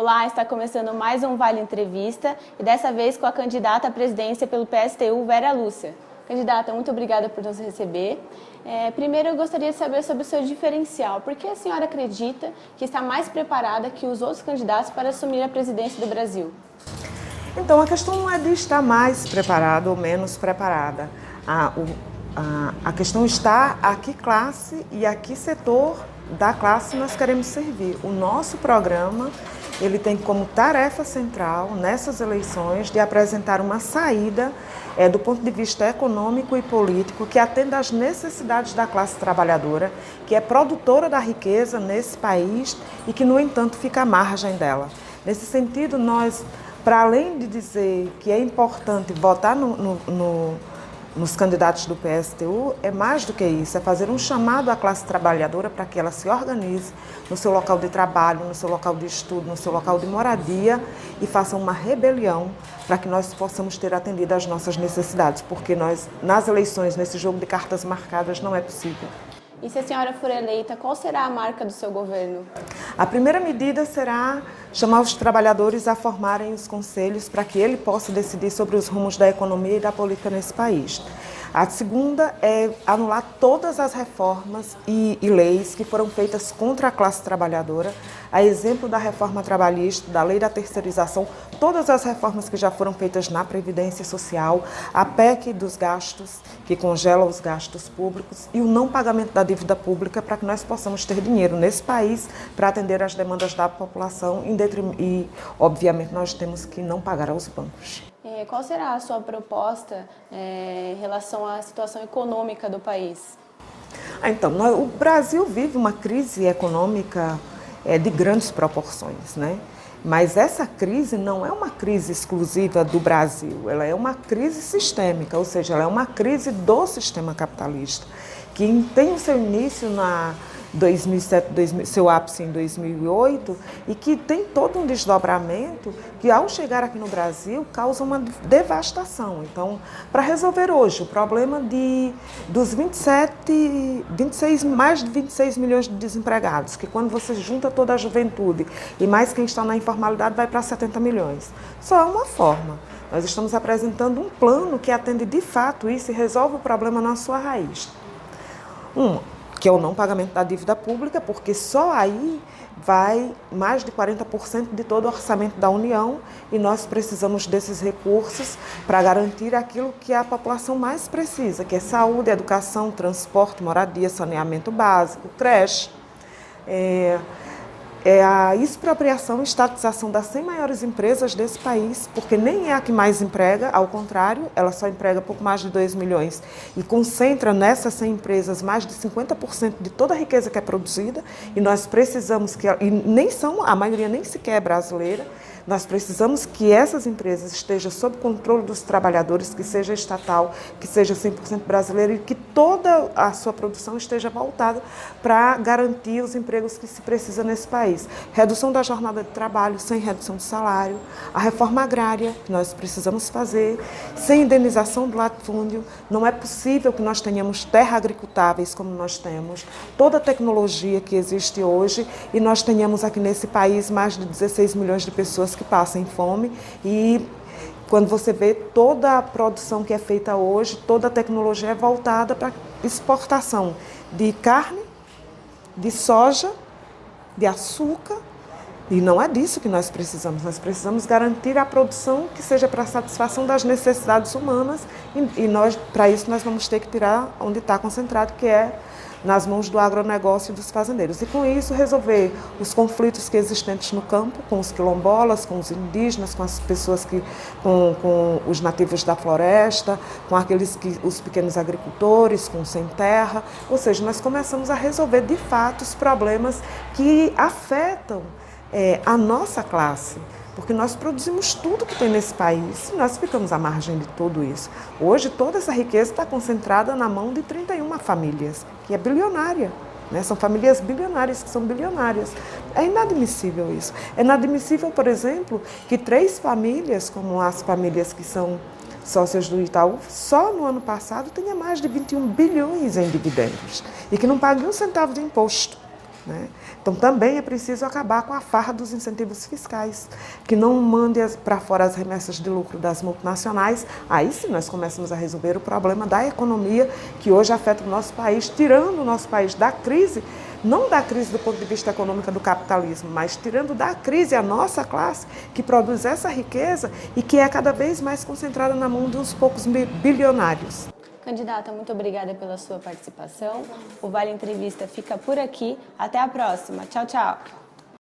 Olá, está começando mais um Vale Entrevista e dessa vez com a candidata à presidência pelo PSTU, Vera Lúcia. Candidata, muito obrigada por nos receber. Primeiro, eu gostaria de saber sobre o seu diferencial. Por que a senhora acredita que está mais preparada que os outros candidatos para assumir a presidência do Brasil? Então, a questão não é de estar mais preparada ou menos preparada. A questão está a que classe e a que setor da classe nós queremos servir. O nosso programa, ele tem como tarefa central, nessas eleições, de apresentar uma saída do ponto de vista econômico e político que atenda às necessidades da classe trabalhadora, que é produtora da riqueza nesse país e que, no entanto, fica à margem dela. Nesse sentido, nós, para além de dizer que é importante votar nos candidatos do PSTU, é mais do que isso, é fazer um chamado à classe trabalhadora para que ela se organize no seu local de trabalho, no seu local de estudo, no seu local de moradia e faça uma rebelião para que nós possamos ter atendido às nossas necessidades, porque nós, nas eleições, nesse jogo de cartas marcadas, não é possível. E se a senhora for eleita, qual será a marca do seu governo? A primeira medida será chamar os trabalhadores a formarem os conselhos para que ele possa decidir sobre os rumos da economia e da política nesse país. A segunda é anular todas as reformas e leis que foram feitas contra a classe trabalhadora, a exemplo da reforma trabalhista, da lei da terceirização, todas as reformas que já foram feitas na Previdência Social, a PEC dos gastos, que congela os gastos públicos, e o não pagamento da dívida pública para que nós possamos ter dinheiro nesse país para atender às demandas da população e, obviamente, nós temos que não pagar aos bancos. Qual será a sua proposta em relação à situação econômica do país? Então, o Brasil vive uma crise econômica de grandes proporções, né? Mas essa crise não é uma crise exclusiva do Brasil, ela é uma crise sistêmica, ou seja, ela é uma crise do sistema capitalista, que tem o seu início na 2007, seu ápice em 2008, e que tem todo um desdobramento que, ao chegar aqui no Brasil, causa uma devastação. Então, para resolver hoje o problema dos mais de 26 milhões de desempregados, que quando você junta toda a juventude e mais quem está na informalidade vai para 70 milhões, só há uma forma. Nós estamos apresentando um plano que atende de fato isso e resolve o problema na sua raiz. Que é o não pagamento da dívida pública, porque só aí vai mais de 40% de todo o orçamento da União e nós precisamos desses recursos para garantir aquilo que a população mais precisa, que é saúde, educação, transporte, moradia, saneamento básico, creche. A expropriação e estatização das 100 maiores empresas desse país, porque nem é a que mais emprega, ao contrário, ela só emprega pouco mais de 2 milhões e concentra nessas 100 empresas mais de 50% de toda a riqueza que é produzida, e nós precisamos e nem são, a maioria nem sequer é brasileira, nós precisamos que essas empresas estejam sob controle dos trabalhadores, que seja estatal, que seja 100% brasileira e que toda a sua produção esteja voltada para garantir os empregos que se precisa nesse país. Redução da jornada de trabalho sem redução de salário, a reforma agrária que nós precisamos fazer, sem indenização do latifúndio. Não é possível que nós tenhamos terra agricultáveis como nós temos, toda a tecnologia que existe hoje, e nós tenhamos aqui nesse país mais de 16 milhões de pessoas que passam fome, e quando você vê toda a produção que é feita hoje, toda a tecnologia é voltada para exportação de carne, de soja, de açúcar, e não é disso que nós precisamos garantir a produção que seja para a satisfação das necessidades humanas, e para isso nós vamos ter que tirar onde está concentrado, que é nas mãos do agronegócio e dos fazendeiros. E com isso resolver os conflitos que existentes no campo, com os quilombolas, com os indígenas, com as pessoas com os nativos da floresta, com os pequenos agricultores, com sem terra. Ou seja, nós começamos a resolver de fato os problemas que afetam a nossa classe. Porque nós produzimos tudo que tem nesse país e nós ficamos à margem de tudo isso. Hoje, toda essa riqueza está concentrada na mão de 31 famílias, que é bilionária, né? São famílias bilionárias que são bilionárias. É inadmissível isso. É inadmissível, por exemplo, que 3 famílias, como as famílias que são sócias do Itaú, só no ano passado tenha mais de 21 bilhões em dividendos e que não paguem um centavo de imposto. né? Então, também é preciso acabar com a farra dos incentivos fiscais, que não mande para fora as remessas de lucro das multinacionais. Aí sim nós começamos a resolver o problema da economia, que hoje afeta o nosso país, tirando o nosso país da crise, não da crise do ponto de vista econômico do capitalismo, mas tirando da crise a nossa classe, que produz essa riqueza e que é cada vez mais concentrada na mão de uns poucos bilionários. Candidata, muito obrigada pela sua participação. O Vale Entrevista fica por aqui. Até a próxima. Tchau, tchau.